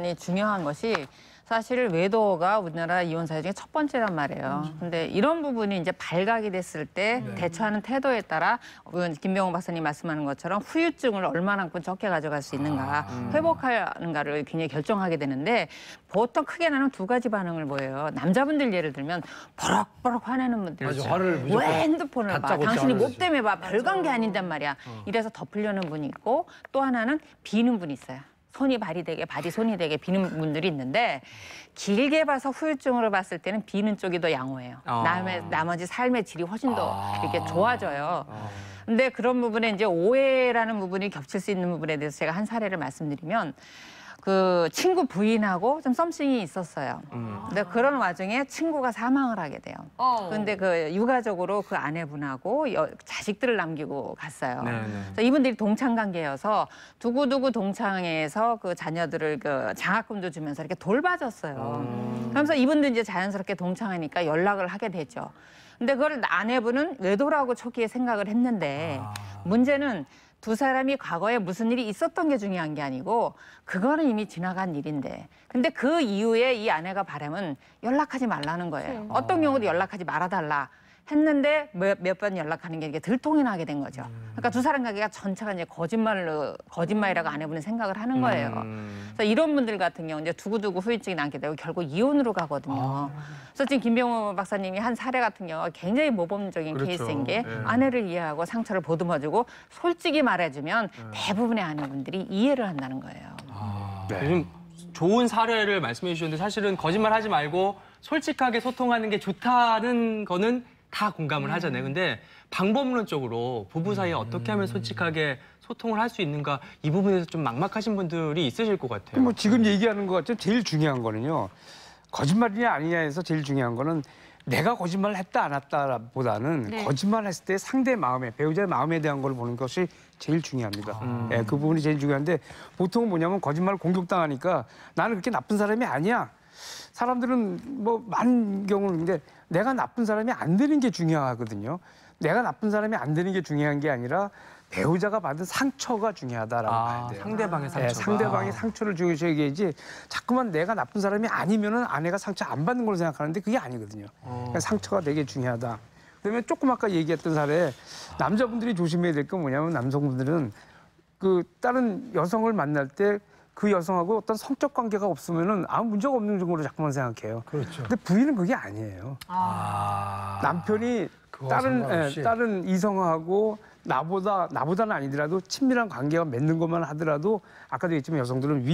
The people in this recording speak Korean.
이 중요한 것이 사실 외도가 우리나라 이혼 사유 중에 첫 번째란 말이에요. 근데 이런 부분이 이제 발각이 됐을 때 대처하는 태도에 따라 김병호 박사님 말씀하는 것처럼 후유증을 얼마만큼 적게 가져갈 수 있는가, 회복하는가를 굉장히 결정하게 되는데 보통 크게 나는 두 가지 반응을 보여요. 남자분들 예를 들면 버럭버럭 화내는 분들 있죠. 왜 핸드폰을 봐? 당신이 뭐 때문에 봐? 별관계 아닌단 말이야. 이래서 덮으려는 분이 있고 또 하나는 비는 분이 있어요. 손이 발이 되게, 발이 손이 되게 비는 분들이 있는데 길게 봐서 후유증으로 봤을 때는 비는 쪽이 더 양호해요. 나머지 삶의 질이 훨씬 더 이렇게 좋아져요. 근데 그런 부분에 이제 오해라는 부분이 겹칠 수 있는 부분에 대해서 제가 한 사례를 말씀드리면 그 친구 부인하고 좀 썸씽이 있었어요. 근데 그런 와중에 친구가 사망을 하게 돼요. 근데 그 육아적으로 그 아내분하고 자식들을 남기고 갔어요. 그래서 이분들이 동창 관계여서 두고두고 동창회에서 그 자녀들을 그 장학금도 주면서 이렇게 돌봐줬어요. 그러면서 이분들 이제 자연스럽게 동창하니까 연락을 하게 되죠. 근데 그걸 아내분은 외도라고 초기에 생각을 했는데 문제는 두 사람이 과거에 무슨 일이 있었던 게 중요한 게 아니고 그거는 이미 지나간 일인데 근데 그 이후에 이 아내가 바람은 연락하지 말라는 거예요. 어떤 경우도 연락하지 말아달라 했는데 몇 번 연락하는 게 이게 들통이 나게 된 거죠. 그러니까 두 사람 관계가 전체가 이제 거짓말이라고 아내분은 생각을 하는 거예요. 그래서 이런 분들 같은 경우 이제 두고두고 후유증이 남게 되고 결국 이혼으로 가거든요. 그래서 지금 김병호 박사님이 한 사례 같은 경우가 굉장히 모범적인 케이스인 게 아내를 이해하고 상처를 보듬어주고 솔직히 말해주면 대부분의 아내분들이 이해를 한다는 거예요. 요즘 좋은 사례를 말씀해 주셨는데 사실은 거짓말하지 말고 솔직하게 소통하는 게 좋다는 거는 다 공감을 하잖아요. 근데 방법론적으로 부부 사이에 어떻게 하면 솔직하게 소통을 할 수 있는가 이 부분에서 좀 막막하신 분들이 있으실 것 같아요. 뭐 지금 얘기하는 것 같지만 제일 중요한 거는요. 거짓말이냐 아니냐에서 제일 중요한 거는 내가 거짓말을 했다 안 했다보다는 거짓말을 했을 때 상대 마음에 배우자의 마음에 대한 걸 보는 것이 제일 중요합니다. 예, 그 부분이 제일 중요한데 보통은 뭐냐면 거짓말을 공격당하니까 나는 그렇게 나쁜 사람이 아니야. 사람들은 뭐 많은 경우인데 내가 나쁜 사람이 안 되는 게 중요하거든요. 내가 나쁜 사람이 안 되는 게 중요한 게 아니라 배우자가 받은 상처가 중요하다라고 봐야 돼요. 상대방의 상처가. 네, 상대방의 상처를 중요시 여겨야지 자꾸만 내가 나쁜 사람이 아니면은 아내가 상처 안 받는 걸로 생각하는데 그게 아니거든요. 그러니까 상처가 되게 중요하다. 그다음에 조금 아까 얘기했던 사례 남자분들이 조심해야 될 건 뭐냐면 남성분들은 그 다른 여성을 만날 때 그 여성하고 어떤 성적 관계가 없으면은 아무 문제가 없는 정도로 자꾸만 생각해요. 그렇죠. 근데 부인은 그게 아니에요. 남편이 다른 이성하고 나보다는 아니더라도 친밀한 관계가 맺는 것만 하더라도 아까도 얘기했지만 여성들은